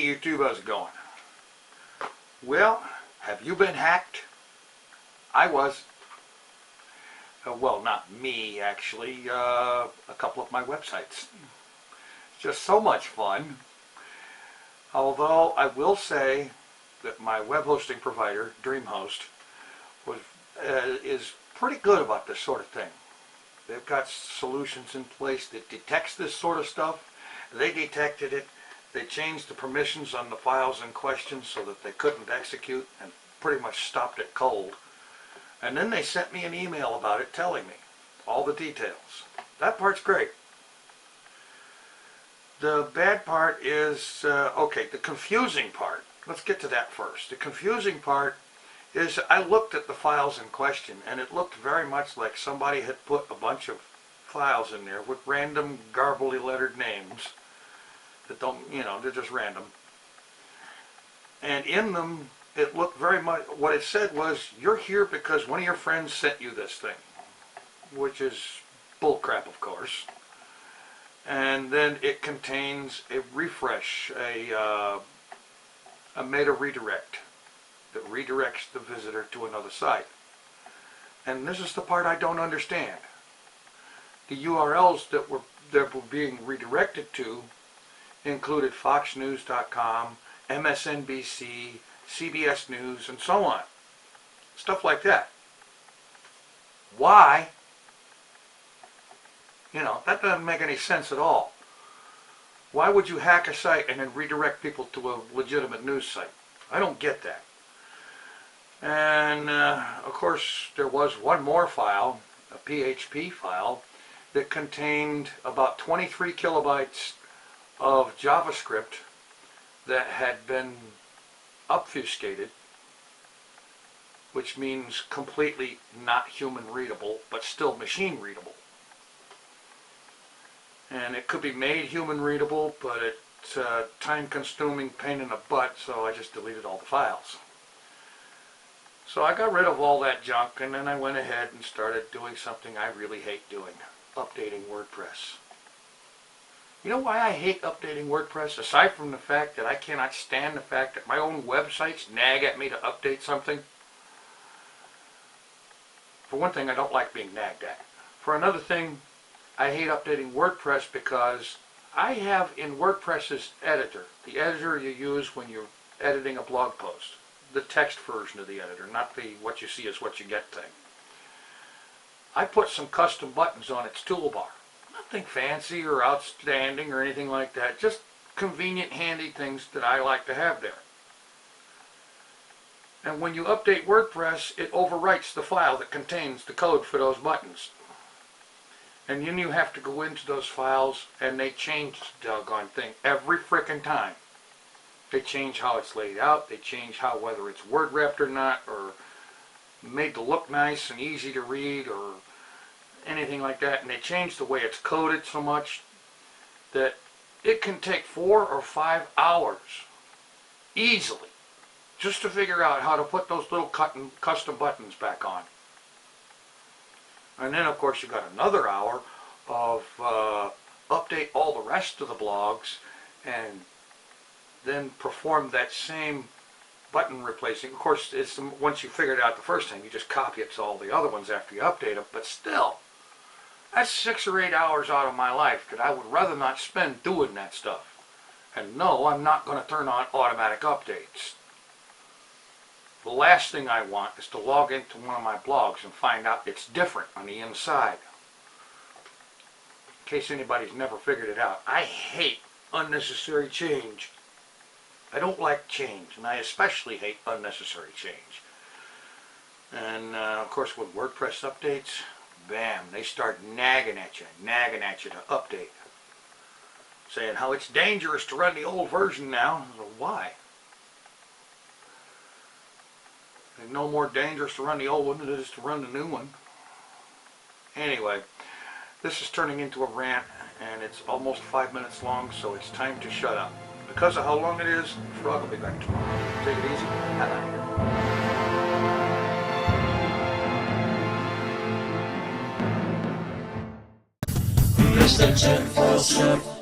YouTube, how's it going? Well, have you been hacked? I was. Well, not me, actually. A couple of my websites. Just so much fun. Although I will say that my web hosting provider, DreamHost, is pretty good about this sort of thing. They've got solutions in place that detects this sort of stuff. They detected it. They changed the permissions on the files in question so that they couldn't execute and pretty much stopped it cold. And then they sent me an email about it telling me all the details. That part's great. The bad part is, okay, the confusing part. Let's get to that first. The confusing part is I looked at the files in question and it looked very much like somebody had put a bunch of files in there with random garbly lettered names that don't, they're just random. And in them, it looked very much, what it said was, you're here because one of your friends sent you this thing, which is bullcrap, of course. And then it contains a refresh, a meta redirect that redirects the visitor to another site. And this is the part I don't understand. The URLs that were being redirected to included foxnews.com, MSNBC, CBS News, and so on. Stuff like that. Why? That doesn't make any sense at all. Why would you hack a site and then redirect people to a legitimate news site? I don't get that. And of course there was one more file, a PHP file, that contained about 23 kilobytes of JavaScript that had been obfuscated, which means completely not human readable, but still machine readable. And it could be made human readable, but it's a time-consuming pain in the butt, so I just deleted all the files. So I got rid of all that junk, and then I went ahead and started doing something I really hate doing, updating WordPress. You know why I hate updating WordPress, aside from the fact that I cannot stand the fact that my own websites nag at me to update something? For one thing, I don't like being nagged at. For another thing, I hate updating WordPress because I have in WordPress's editor, the editor you use when you're editing a blog post, the text version of the editor, not the what you see is what you get thing. I put some custom buttons on its toolbar. Nothing fancy or outstanding or anything like that, just convenient, handy things that I like to have there. And when you update WordPress, it overwrites the file that contains the code for those buttons. And then you have to go into those files and they change the doggone thing every frickin' time. They change how it's laid out, they change how, whether it's word wrapped or not, or made to look nice and easy to read, or anything like that. And they change the way it's coded so much that it can take 4 or 5 hours easily just to figure out how to put those little custom buttons back on. And then of course you got another hour of update all the rest of the blogs and then perform that same button replacing. Of course, it's once you figure it out the first time, you just copy it to all the other ones after you update them. But still, that's 6 or 8 hours out of my life that I would rather not spend doing that stuff. And no, I'm not going to turn on automatic updates. The last thing I want is to log into one of my blogs and find out it's different on the inside. In case anybody's never figured it out, I hate unnecessary change. I don't like change, and I especially hate unnecessary change. And of course with WordPress updates, bam, they start nagging at you to update. Saying how it's dangerous to run the old version now. Well, why? It's no more dangerous to run the old one than it is to run the new one. Anyway, this is turning into a rant, and it's almost 5 minutes long, so it's time to shut up. Because of how long it is, Frog will be back tomorrow. Take it easy. I'm out of here. Mr. TinFoilChef.